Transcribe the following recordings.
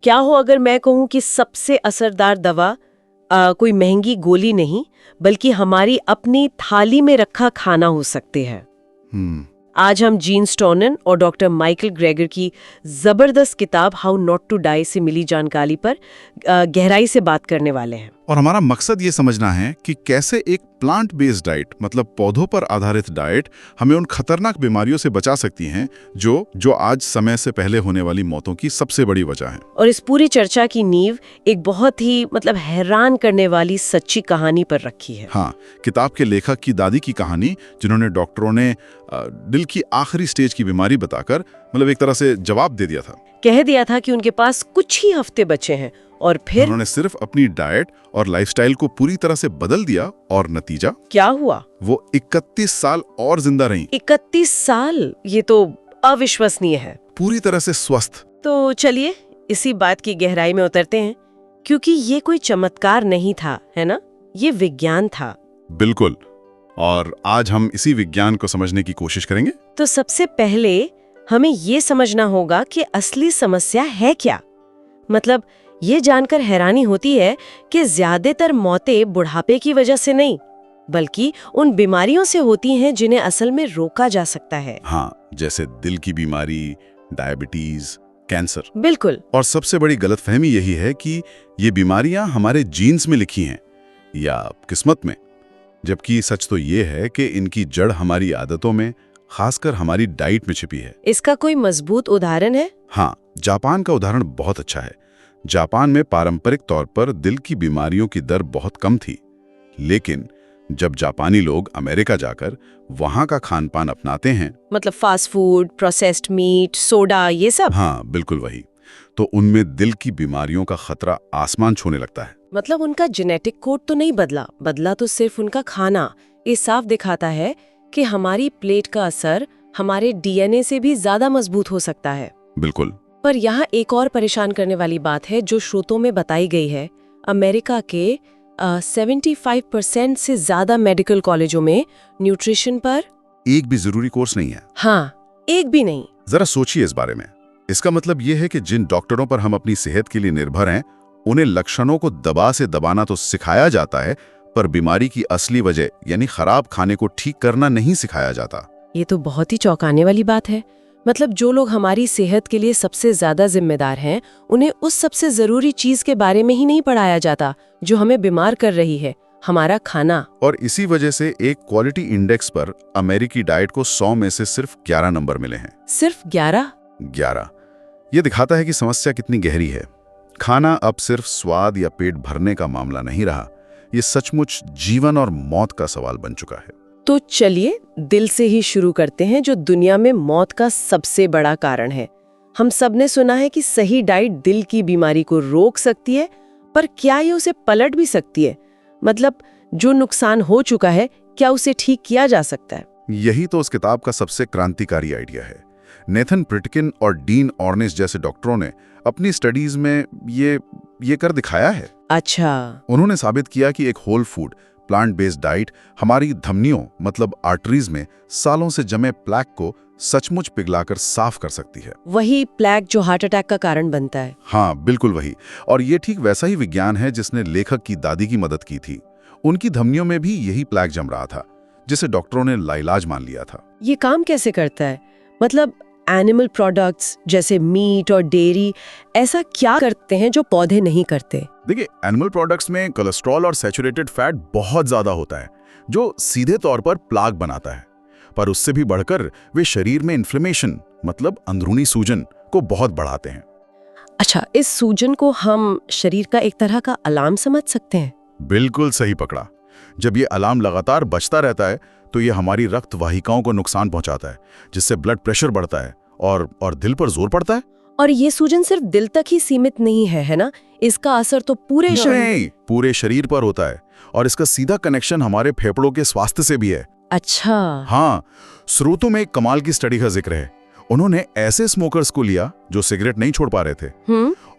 क्या हो अगर मैं कहूँ कि सबसे असरदार दवा कोई महंगी गोली नहीं, बल्कि हमारी अपनी थाली में रखा खाना हो सकते हैं। आज हम जीन स्टोनन और डॉक्टर माइकल ग्रेगर की जबरदस्त किताब हाउ नॉट टू डाई से मिली जानकारी पर गहराई से बात करने वाले हैं। और हमारा मकसद ये समझना है कि कैसे एक प्लांट बेस्ड डाइट, मतलब पौधों पर आधारित डाइट, हमें उन खतरनाक बीमारियों से बचा सकती हैं जो आज समय से पहले होने वाली मौतों की सबसे बड़ी वजह है। और इस पूरी चर्चा की नींव एक बहुत ही हैरान करने वाली सच्ची कहानी पर रखी है। हाँ, किताब के लेखक की दादी की कहानी, जिन्होंने डॉक्टरों ने दिल की आखिरी स्टेज की बीमारी बताकर एक तरह से जवाब दे दिया था। कह दिया था कि उनके पास कुछ ही हफ्ते बचे हैं, और फिर उन्होंने सिर्फ अपनी डाइट और लाइफस्टाइल को पूरी तरह से बदल दिया, और नतीजा क्या हुआ? वो 31 साल और जिंदा रहीं। 31 साल, ये तो अविश्वसनीय है। पूरी तरह से स्वस्थ। तो चलिए इसी बात की गहराई में उतरते हैं, क्योंकि ये कोई चमत्कार नहीं था, है ना? ये विज्ञान था। बिल्कुल। और आज हम इसी विज्ञान को समझने की कोशिश करेंगे। तो सबसे पहले हमें ये समझना होगा कि असली समस्या है क्या। ये जानकर हैरानी होती है कि ज्यादातर मौतें बुढ़ापे की वजह से नहीं, बल्कि उन बीमारियों से होती हैं जिन्हें असल में रोका जा सकता है। हाँ, जैसे दिल की बीमारी, डायबिटीज, कैंसर। बिल्कुल। और सबसे बड़ी गलतफहमी यही है कि ये बीमारियां हमारे जीन्स में लिखी हैं या किस्मत में, जबकि सच तो ये है कि इनकी जड़ हमारी आदतों में, खासकर हमारी डाइट में छिपी है। इसका कोई मजबूत उदाहरण है? हाँ, जापान का उदाहरण बहुत अच्छा है। जापान में पारंपरिक तौर पर दिल की बीमारियों की दर बहुत कम थी, लेकिन जब जापानी लोग अमेरिका जाकर वहां का खान पान अपनाते हैं, fast food, processed meat, soda, ये सब। हाँ, बिल्कुल वही, तो उनमें दिल की बीमारियों का खतरा आसमान छूने लगता है। उनका जेनेटिक कोड तो नहीं बदला तो सिर्फ उनका खाना। ये साफ दिखाता है कि हमारी प्लेट का असर हमारे डीएनए से भी ज्यादा मजबूत हो सकता है। बिल्कुल। पर यहाँ एक और परेशान करने वाली बात है जो श्रोतों में बताई गई है। अमेरिका के 75% से ज्यादा मेडिकल कॉलेजों में न्यूट्रिशन पर एक भी जरूरी कोर्स नहीं है। हाँ, एक भी नहीं। जरा सोचिए इस बारे में। इसका मतलब ये है कि जिन डॉक्टरों पर हम अपनी सेहत के लिए निर्भर हैं, उन्हें लक्षणों को दबा से दबाना तो सिखाया जाता है, पर बीमारी की असली वजह यानी खराब खाने को ठीक करना नहीं सिखाया जाता। ये तो बहुत ही चौंकाने वाली बात है। जो लोग हमारी सेहत के लिए सबसे ज्यादा जिम्मेदार हैं, उन्हें उस सबसे जरूरी चीज के बारे में ही नहीं पढ़ाया जाता जो हमें बीमार कर रही है, हमारा खाना। और इसी वजह से एक क्वालिटी इंडेक्स पर अमेरिकी डाइट को 100 में से सिर्फ 11 नंबर मिले हैं। सिर्फ 11? ये दिखाता है कि समस्या कितनी गहरी है। खाना अब सिर्फ स्वाद या पेट भरने का मामला नहीं रहा, ये सचमुच जीवन और मौत का सवाल बन चुका है। तो चलिए दिल से ही शुरू करते हैं, जो दुनिया में मौत का सबसे बड़ा कारण है। हम सब ने सुना है कि सही डाइट दिल की बीमारी को रोक सकती है, पर क्या ये उसे पलट भी सकती है? जो नुकसान हो चुका है, क्या उसे ठीक किया जा सकता है? यही तो उस किताब का सबसे क्रांतिकारी आइडिया है। नेथन प्रिटकिन और डीन ऑर्निस जैसे डॉक्टरों ने अपनी स्टडीज में ये कर दिखाया है। अच्छा। उन्होंने साबित किया कि एक whole food plant based diet हमारी धमनियों, आर्टरीज में सालों से जमे प्लैक को सचमुच पिघलाकर साफ कर सकती है। वही प्लैक जो हार्ट अटैक का कारण बनता है। हाँ, बिल्कुल वही। और ये ठीक वैसा ही विज्ञान है जिसने लेखक की दादी की मदद की थी। उनकी धमनियों में भी यही प्लैक जम रहा था, जिसे डॉक्टरों ने लाइलाज मान लिया था। ये काम कैसे करता है? एनिमल प्रोडक्ट्स जैसे मीट और डेयरी ऐसा क्या करते हैं जो पौधे नहीं करते? देखिए, एनिमल प्रोडक्ट्स में कोलेस्ट्रॉल और सैचुरेटेड फैट बहुत ज्यादा होता है, जो सीधे तौर पर प्लाक बनाता है। पर उससे भी बढ़कर वे शरीर में इन्फ्लेमेशन, अंदरूनी सूजन को बहुत बढ़ाते हैं। अच्छा, इस सूजन को हम शरीर का एक तरह का अलार्म समझ सकते हैं? बिल्कुल सही पकड़ा। जब ये अलार्म लगातार बजता रहता है, तो ये हमारी रक्त वाहिकाओं को नुकसान पहुंचाता है, जिससे ब्लड प्रेशर बढ़ता है और दिल पर जोर पड़ता है। और ये सूजन सिर्फ दिल तक ही सीमित नहीं है ना? इसका असर तो पूरे शरीर पर होता है, और इसका सीधा कनेक्शन हमारे फेफड़ों के स्वास्थ्य से भी है। अच्छा। हाँ, स्रोतों में एक कमाल की स्टडी का जिक्र है। उन्होंने ऐसे स्मोकर्स को लिया जो सिगरेट नहीं छोड़ पा रहे थे,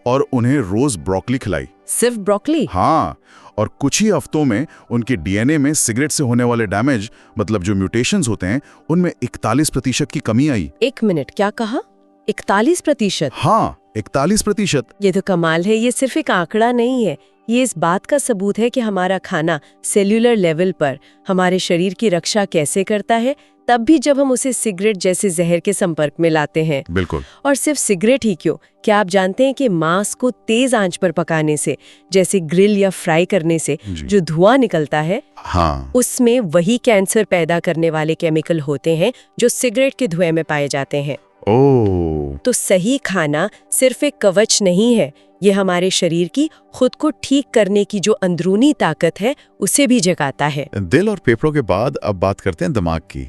और उन्हें रोज ब्रोकली खिलाई। सिर्फ ब्रोकली? हाँ, और कुछ ही हफ्तों में उनके डीएनए में सिगरेट से होने वाले डैमेज, जो म्यूटेशंस होते हैं, उनमें 41% की कमी आई। 1 मिनट, क्या कहा? 41%? हाँ, 41%। ये तो कमाल है। ये सिर्फ एक आंकड़ा नहीं है, ये इस बात का सबूत है कि हमारा खाना सेल्यूलर लेवल पर हमारे शरीर की रक्षा कैसे करता है, तब भी जब हम उसे सिगरेट जैसे जहर के संपर्क में लाते हैं। बिल्कुल। और सिर्फ सिगरेट ही क्यों, क्या आप जानते हैं कि मांस को तेज आंच पर पकाने से, जैसे ग्रिल या फ्राई करने से जो धुआं निकलता है, हाँ, उसमें वही कैंसर पैदा करने वाले केमिकल होते हैं जो सिगरेट के धुएं में पाए जाते हैं। ओह, तो सही खाना सिर्फ एक कवच नहीं है, ये हमारे शरीर की खुद को ठीक करने की जो अंदरूनी ताकत है उसे भी जगाता है। दिल और फेफड़ों के बाद अब बात करते हैं दिमाग की,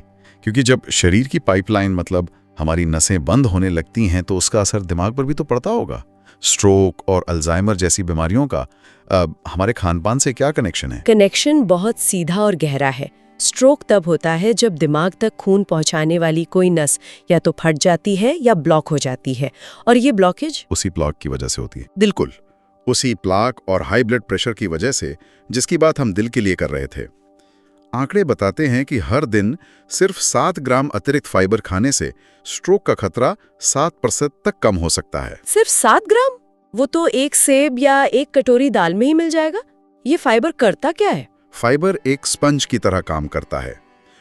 क्योंकि जब शरीर की पाइपलाइन मतलब हमारी नसें बंद होने लगती हैं तो उसका असर दिमाग पर भी तो पड़ता होगा। स्ट्रोक और अल्जाइमर जैसी बीमारियों का हमारे खानपान से क्या कनेक्शन है? कनेक्शन बहुत सीधा और गहरा है। स्ट्रोक तब होता है जब दिमाग तक खून पहुंचाने वाली कोई नस या तो फट जाती है या ब्लॉक हो जाती है, और ये ब्लॉकेज उसी प्लाक की वजह से होती है। बिल्कुल, उसी प्लाक और हाई ब्लड प्रेशर की वजह से, जिसकी बात हम दिल के लिए कर रहे थे। आंकड़े बताते हैं कि हर दिन सिर्फ 7 ग्राम अतिरिक्त फाइबर खाने से स्ट्रोक का खतरा 7% तक कम हो सकता है। सिर्फ 7 ग्राम? वो तो एक सेब या एक कटोरी दाल में ही मिल जाएगा। ये फाइबर करता क्या है? फाइबर एक स्पंज की तरह काम करता है।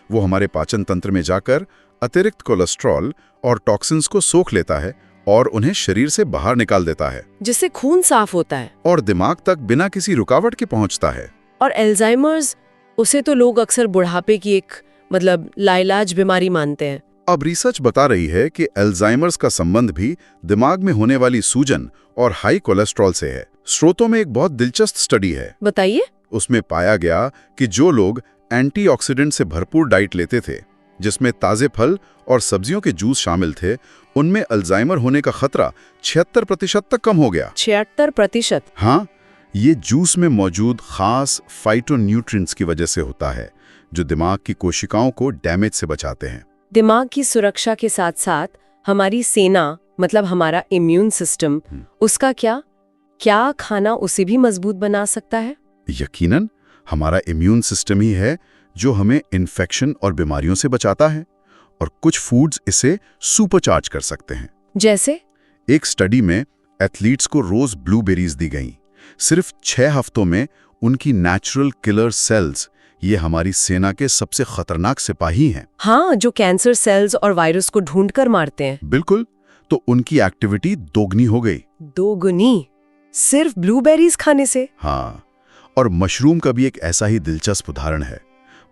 वो हमारे पाचन तंत्र में जाकर अतिरिक्त कोलेस्ट्रॉल और टॉक्सिन्स को सोख लेता है और उन्हें शरीर से बाहर निकाल देता है, जिससे खून साफ होता है और दिमाग तक बिना किसी रुकावट के पहुंचता है। और एल्जाइमर्स, उसे तो लोग अक्सर बुढ़ापे की एक लाइलाज बीमारी मानते हैं। अब रिसर्च बता रही है कि अल्जाइमर्स का संबंध भी दिमाग में होने वाली सूजन और हाई कोलेस्ट्रॉल से है। स्रोतों में एक बहुत दिलचस्प स्टडी है। बताइए। उसमें पाया गया कि जो लोग एंटीऑक्सीडेंट से भरपूर डाइट लेते थे, जिसमें ताजे फल और सब्जियों के जूस शामिल थे, उनमें अल्जाइमर होने का खतरा 76% तक कम हो गया। 76%? हाँ, ये जूस में मौजूद खास फाइटोन्यूट्रिएंट्स की वजह से होता है, जो दिमाग की कोशिकाओं को डैमेज से बचाते हैं। दिमाग की सुरक्षा के साथ साथ हमारी सेना, मतलब हमारा इम्यून सिस्टम, उसका क्या खाना उसे भी मजबूत बना सकता है? यकीनन, हमारा इम्यून सिस्टम ही है जो हमें इन्फेक्शन और बीमारियों से बचाता है, और कुछ फूड्स इसे सुपरचार्ज कर सकते हैं। जैसे? एक स्टडी में एथलीट्स को रोज ब्लूबेरीज दी गईं। सिर्फ 6 हफ्तों में उनकी नेचुरल किलर सेल्स, ये हमारी सेना के सबसे खतरनाक सिपाही हैं। हाँ, जो कैंसर सेल्स और वायरस को ढूंढकर मारते हैं। बिल्कुल, तो उनकी एक्टिविटी दोगुनी हो गई। दोगुनी? सिर्फ ब्लूबेरीज खाने से? हाँ, और मशरूम का भी एक ऐसा ही दिलचस्प उदाहरण है।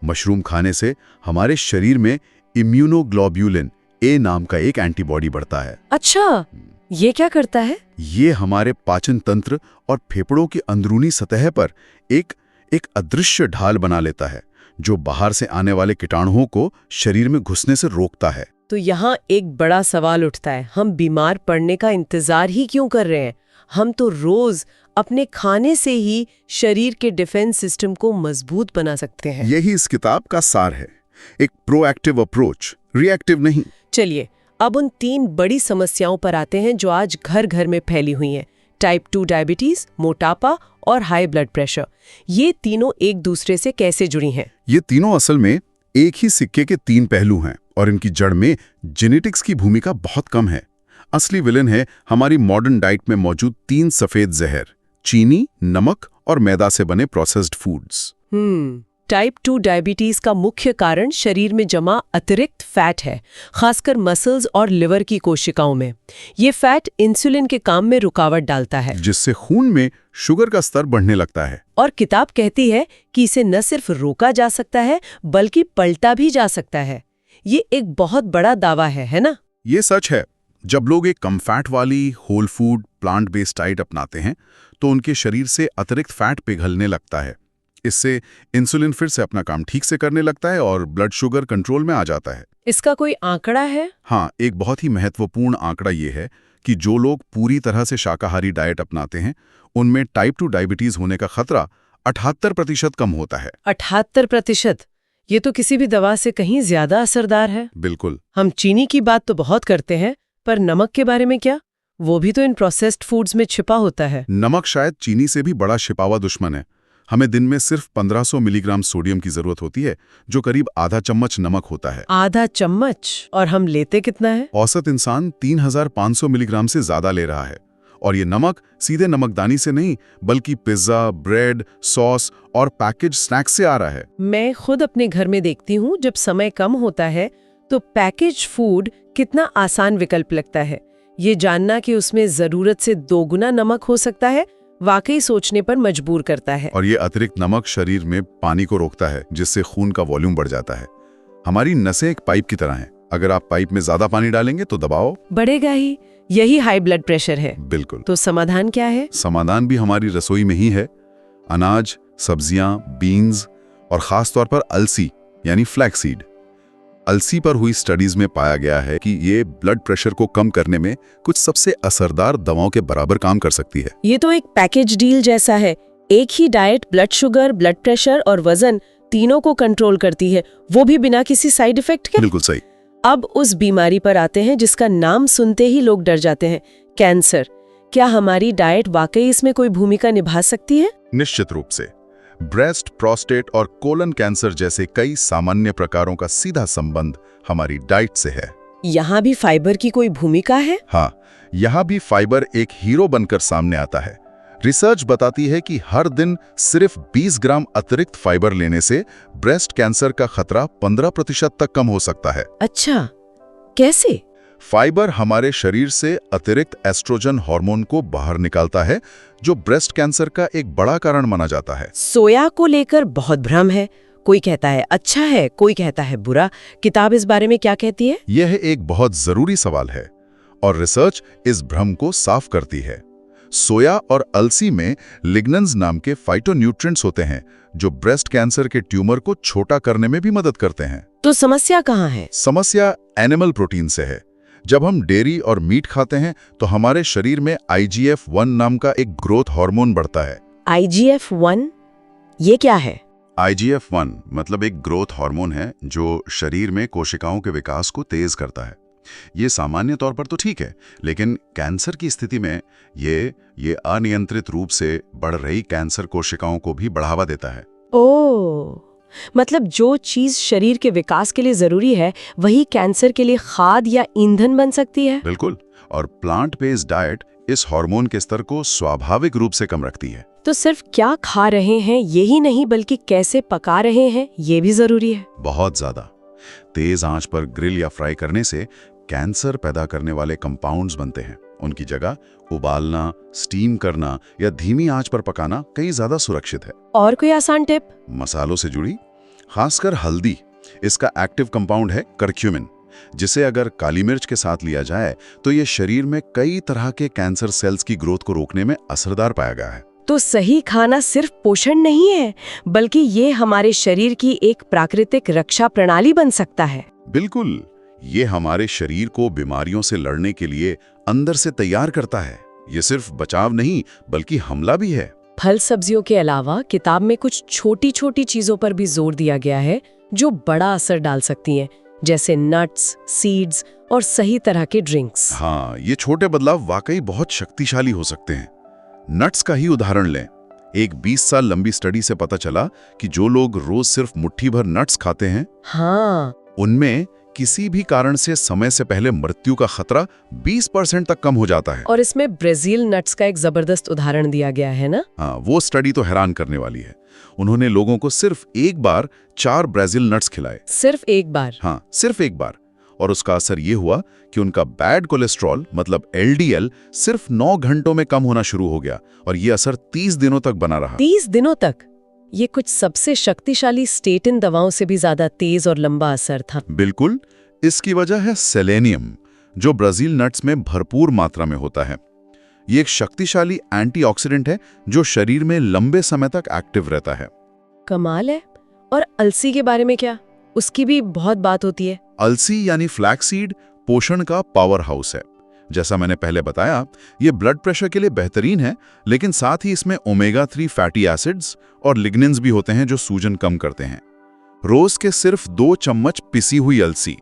मशरूम खाने से हमारे शरीर में इम्यूनोग्लोब्यूलिन ए नाम का एक एंटीबॉडी बढ़ता है। अच्छा, ये क्या करता है? ये हमारे पाचन तंत्र और फेफड़ों की अंदरूनी सतह पर एक अदृश्य ढाल बना लेता है, जो बाहर से आने वाले कीटाणुओं को शरीर में घुसने से रोकता है। तो यहाँ एक बड़ा सवाल उठता है, हम बीमार पड़ने का इंतजार ही क्यों कर रहे हैं? हम तो रोज अपने खाने से ही शरीर के डिफेंस सिस्टम को मजबूत बना सकते हैं। यही इस किताब का सार है, एक प्रोएक्टिव अप्रोच, रिएक्टिव नहीं। चलिए, अब उन 3 बड़ी समस्याओं पर आते हैं जो आज घर घर में फैली हुई हैं। टाइप 2 डायबिटीज, मोटापा और हाई ब्लड प्रेशर। ये तीनों एक दूसरे से कैसे जुड़ी हैं? ये तीनों असल में एक ही सिक्के के 3 पहलू हैं, और इनकी जड़ में जेनेटिक्स की भूमिका बहुत कम है। असली विलन है हमारी मॉडर्न डाइट में मौजूद 3 सफेद जहर: चीनी, नमक और मैदा से बने प्रोसेस्ड फूड्स। टाइप 2 डायबिटीज का मुख्य कारण शरीर में जमा अतिरिक्त फैट है, खासकर मसल्स और लिवर की कोशिकाओं में। ये फैट इंसुलिन के काम में रुकावट डालता है, जिससे खून में शुगर का स्तर बढ़ने लगता है। और किताब कहती है कि इसे न सिर्फ रोका जा सकता है, बल्कि पलटा भी जा सकता है। ये एक बहुत बड़ा दावा है ना? ये सच है। जब लोग एक कम फैट वाली whole food plant based diet अपनाते हैं, तो उनके शरीर से अतिरिक्त फैट पिघलने लगता है। इससे इंसुलिन फिर से अपना काम ठीक से करने लगता है और ब्लड शुगर कंट्रोल में आ जाता है। इसका कोई आंकड़ा है? हाँ, एक बहुत ही महत्वपूर्ण आंकड़ा ये है कि जो लोग पूरी तरह से शाकाहारी डाइट अपनाते हैं, उनमें टाइप 2 डायबिटीज होने का खतरा 78% कम होता है। 78%? ये तो किसी भी दवा से कहीं ज्यादा असरदार है। बिल्कुल। हम चीनी की बात तो बहुत करते हैं, पर नमक के बारे में क्या? वो भी तो इन प्रोसेस्ड फूड्स में छिपा होता है। नमक शायद चीनी से भी बड़ा छिपावा दुश्मन है। हमें दिन में सिर्फ 1500 मिलीग्राम सोडियम की जरूरत होती है, जो करीब आधा चम्मच नमक होता है। आधा चम्मच? और हम लेते कितना है? औसत इंसान 3500 मिलीग्राम से ज्यादा ले रहा है। और ये नमक सीधे नमकदानी से नहीं, बल्कि पिज्जा, ब्रेड, सॉस और पैकेज स्नैक्स से आ रहा है। मैं खुद अपने घर में देखती हूँ, जब समय कम होता है तो पैकेज फूड कितना आसान विकल्प लगता है। ये जानना कि उसमें जरूरत से 2 गुना नमक हो सकता है, वाकई सोचने पर मजबूर करता है। और ये अतिरिक्त नमक शरीर में पानी को रोकता है, जिससे खून का वॉल्यूम बढ़ जाता है। हमारी नसें एक पाइप की तरह हैं। अगर आप पाइप में ज्यादा पानी डालेंगे तो दबाव बढ़ेगा ही। यही हाई ब्लड प्रेशर है। बिल्कुल। तो समाधान क्या है? समाधान भी हमारी रसोई में ही है। अनाज, सब्जियां, बीन्स और खासतौर पर अलसी यानी फ्लैक्सीड। अलसी पर हुई स्टडीज में पाया गया है कि ये ब्लड प्रेशर को कम करने में कुछ सबसे असरदार दवाओं के बराबर काम कर सकती है। ये तो एक पैकेज डील जैसा है। एक ही diet blood sugar, blood pressure और वजन तीनों को कंट्रोल करती है, वो भी बिना किसी साइड इफेक्ट के। बिल्कुल सही। अब उस बीमारी पर आते हैं जिसका नाम सुनते ही लोग डर जाते हैं, कैंसर। क्या हमारी डाइट वाकई इसमें कोई भूमिका निभा सकती है? निश्चित रूप से। ब्रेस्ट, प्रोस्टेट और कोलन कैंसर जैसे कई सामान्य प्रकारों का सीधा संबंध हमारी डाइट से है। यहाँ भी फाइबर की कोई भूमिका है? हाँ, यहाँ भी फाइबर एक हीरो बनकर सामने आता है। रिसर्च बताती है कि हर दिन सिर्फ 20 ग्राम अतिरिक्त फाइबर लेने से ब्रेस्ट कैंसर का खतरा 15% तक कम हो सकता है। अच्छा, कैसे? फाइबर हमारे शरीर से अतिरिक्त एस्ट्रोजन हार्मोन को बाहर निकालता है, जो ब्रेस्ट कैंसर का एक बड़ा कारण माना जाता है। सोया को लेकर बहुत भ्रम है। कोई कहता है अच्छा है, कोई कहता है बुरा। किताब इस बारे में क्या कहती है? यह एक बहुत जरूरी सवाल है और रिसर्च इस भ्रम को साफ करती है। सोया और अलसी में लिग्नन्स नाम के फाइटोन्यूट्रिएंट्स होते हैं, जो ब्रेस्ट कैंसर के ट्यूमर को छोटा करने में भी मदद करते हैं। तो समस्या कहाँ है? समस्या एनिमल प्रोटीन से है। जब हम डेयरी और मीट खाते हैं तो हमारे शरीर में IGF-1 नाम का एक ग्रोथ हार्मोन बढ़ता है। IGF-1? ये क्या है? IGF-1 मतलब एक ग्रोथ हार्मोन है जो शरीर में कोशिकाओं के विकास को तेज करता है। ये सामान्य तौर पर तो ठीक है, लेकिन कैंसर की स्थिति में ये अनियंत्रित रूप से बढ़ रही कैंसर कोशिकाओं को भी बढ़ावा देता है। ओह, मतलब जो चीज शरीर के विकास के लिए जरूरी है, वही कैंसर के लिए खाद या ईंधन बन सकती है। बिल्कुल। और प्लांट बेस्ड डाइट इस हार्मोन के स्तर को स्वाभाविक रूप से कम रखती है। तो सिर्फ क्या खा रहे हैं यही नहीं, बल्कि कैसे पका रहे हैं ये भी जरूरी है। बहुत ज्यादा। तेज आंच पर ग्रिल या फ्राई करने से कैंसर पैदा करने वाले कंपाउंड्स बनते हैं। उनकी जगह उबालना, स्टीम करना या धीमी आंच पर पकाना कहीं ज्यादा सुरक्षित है। और कोई आसान टिप? मसालों से जुड़ी, खासकर हल्दी। इसका एक्टिव कंपाउंड है करक्यूमिन, जिसे अगर काली मिर्च के साथ लिया जाए तो ये शरीर में कई तरह के कैंसर सेल्स की ग्रोथ को रोकने में असरदार पाया गया है। तो सही खाना सिर्फ पोषण नहीं है, बल्कि ये हमारे शरीर की एक प्राकृतिक रक्षा प्रणाली बन सकता है। बिल्कुल। ये हमारे शरीर को बीमारियों से लड़ने के लिए अंदर से तैयार करता है। ये सिर्फ बचाव नहीं, बल्कि हमला भी है। फल सब्जियों के अलावा किताब में कुछ छोटी छोटी चीजों पर भी जोर दिया गया है जो बड़ा असर डाल सकती हैं, जैसे नट्स, सीड्स और सही तरह के ड्रिंक्स। हाँ, ये छोटे बदलाव वाकई बहुत शक्तिशाली हो सकते हैं। नट्स का ही उदाहरण लें। एक 20 साल लंबी स्टडी से पता चला कि जो लोग रोज सिर्फ मुट्ठी भर नट्स खाते हैं, हाँ, उनमें किसी भी कारण से समय से पहले मृत्यु का खतरा 20% तक कम हो जाता है। और इसमें ब्राजील नट्स का एक जबरदस्त उदाहरण दिया गया है ना? हाँ, वो स्टडी तो हैरान करने वाली है। उन्होंने लोगों को सिर्फ एक बार 4 ब्राजील नट्स खिलाए। सिर्फ एक बार? हाँ, सिर्फ एक बार। और उसका असर ये हुआ कि उनका बैड कोलेस्ट्रॉल मतलब LDL सिर्फ 9 घंटों में कम होना शुरू हो गया, और ये असर 30 दिनों तक बना रहा। 30 दिनों तक? ये कुछ सबसे शक्तिशाली स्टेटिन दवाओं से भी ज्यादा तेज और लंबा असर था। बिल्कुल। इसकी वजह है सेलेनियम, जो ब्राजील नट्स में भरपूर मात्रा में होता है। ये एक शक्तिशाली एंटीऑक्सीडेंट है जो शरीर में लंबे समय तक एक्टिव रहता है। कमाल है। और अलसी के बारे में क्या? उसकी भी बहुत बात होती है। अलसी यानी फ्लैक्सीड पोषण का पावर हाउस है। जैसा मैंने पहले बताया, ये ब्लड प्रेशर के लिए बेहतरीन है, लेकिन साथ ही इसमें ओमेगा 3 फैटी एसिड्स और लिग्निन्स भी होते हैं जो सूजन कम करते हैं। रोज के सिर्फ 2 चम्मच पिसी हुई अलसी।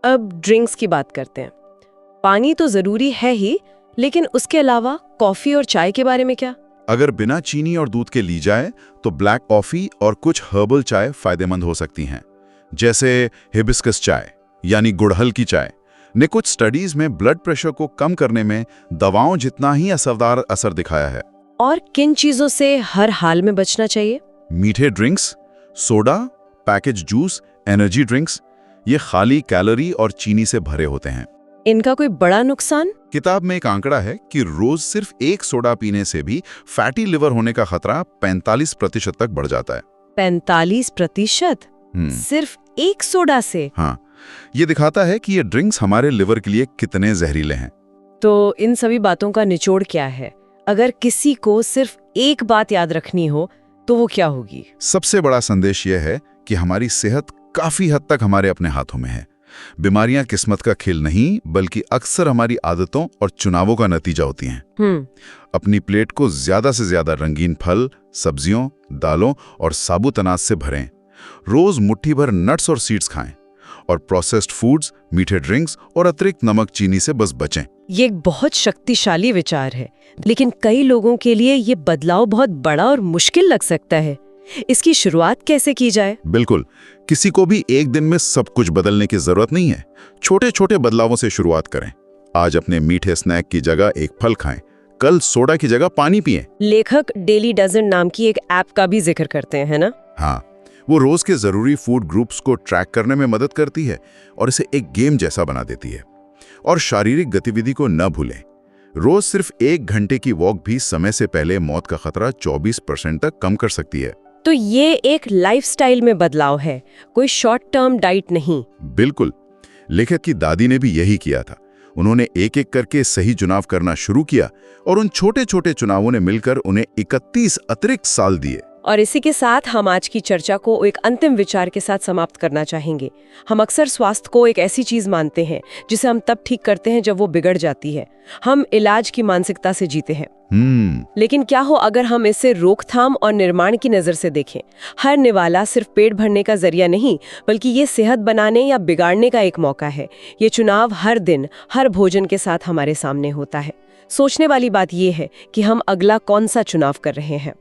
अब ड्रिंक्स की बात करते हैं। पानी तो जरूरी है ही, लेकिन उसके अलावा कॉफी और चाय के बारे में क्या? अगर बिना चीनी और दूध के ली जाए तो ब्लैक कॉफी और कुछ हर्बल चाय फायदेमंद हो सकती हैं, जैसे हिबिस्कस चाय यानी गुड़हल की चाय ने कुछ स्टडीज में ब्लड प्रेशर को कम करने में दवाओं जितना ही असरदार असर दिखाया है। और किन चीजों से हर हाल में बचना चाहिए? मीठे drinks, soda, package juice, energy drinks, ये खाली कैलोरी और चीनी से भरे होते हैं। इनका कोई बड़ा नुकसान? किताब में एक आंकड़ा है कि रोज सिर्फ एक सोडा पीने से भी फैटी लिवर होने का खतरा 45% तक बढ़ जाता है। 45%? सिर्फ एक सोडा से? हाँ, ये दिखाता है कि ये ड्रिंक्स हमारे लिवर के लिए कितने जहरीले हैं। तो इन सभी बातों का निचोड़ क्या है? अगर किसी को सिर्फ एक बात याद रखनी हो तो वो क्या होगी? सबसे बड़ा संदेश यह है कि हमारी सेहत काफी हद तक हमारे अपने हाथों में है। बीमारियां किस्मत का खेल नहीं, बल्कि अक्सर हमारी आदतों और चुनावों का नतीजा होती हैं। अपनी प्लेट को ज्यादा से ज्यादा रंगीन फल, सब्जियों, दालों और साबुत अनाज से भरें। रोज मुट्ठी भर नट्स और सीड्स खाएं और प्रोसेस्ड फूड्स, मीठे ड्रिंक्स और अतिरिक्त नमक चीनी से बस बचें। ये एक बहुत शक्तिशाली विचार है, लेकिन कई लोगों के लिए ये बदलाव बहुत बड़ा और मुश्किल लग सकता है। इसकी शुरुआत कैसे की जाए? बिल्कुल, किसी को भी एक दिन में सब कुछ बदलने की जरूरत नहीं है। छोटे छोटे बदलावों से शुरुआत करें। आज अपने मीठे स्नैक की जगह एक फल खाएं, कल सोडा की जगह पानी पिएं। लेखक डेली डजन नाम की एक ऐप का भी जिक्र करते हैं, है ना? हाँ, वो रोज के जरूरी फूड ग्रुप्स को ट्रैक करने में मदद करती है और इसे एक गेम जैसा बना देती है। और शारीरिक गतिविधि को न भूलें। रोज सिर्फ 1 घंटे की वॉक भी समय से पहले मौत का खतरा 24% तक कम कर सकती है। तो ये एक लाइफस्टाइल में बदलाव है, कोई शॉर्ट टर्म डाइट नहीं। बिल्कुल, लेखक की दादी ने भी यही किया था। उन्होंने एक एक करके सही चुनाव करना शुरू किया और उन छोटे छोटे चुनावों ने मिलकर उन्हें 31 अतिरिक्त साल दिए। और इसी के साथ हम आज की चर्चा को एक अंतिम विचार के साथ समाप्त करना चाहेंगे। हम अक्सर स्वास्थ्य को एक ऐसी चीज मानते हैं जिसे हम तब ठीक करते हैं जब वो बिगड़ जाती है। हम इलाज की मानसिकता से जीते हैं। लेकिन क्या हो अगर हम इसे रोकथाम और निर्माण की नजर से देखें? हर निवाला सिर्फ पेट भरने का जरिया नहीं, बल्कि ये सेहत बनाने या बिगाड़ने का एक मौका है। ये चुनाव हर दिन, हर भोजन के साथ हमारे सामने होता है। सोचने वाली बात यह है कि हम अगला कौन सा चुनाव कर रहे हैं।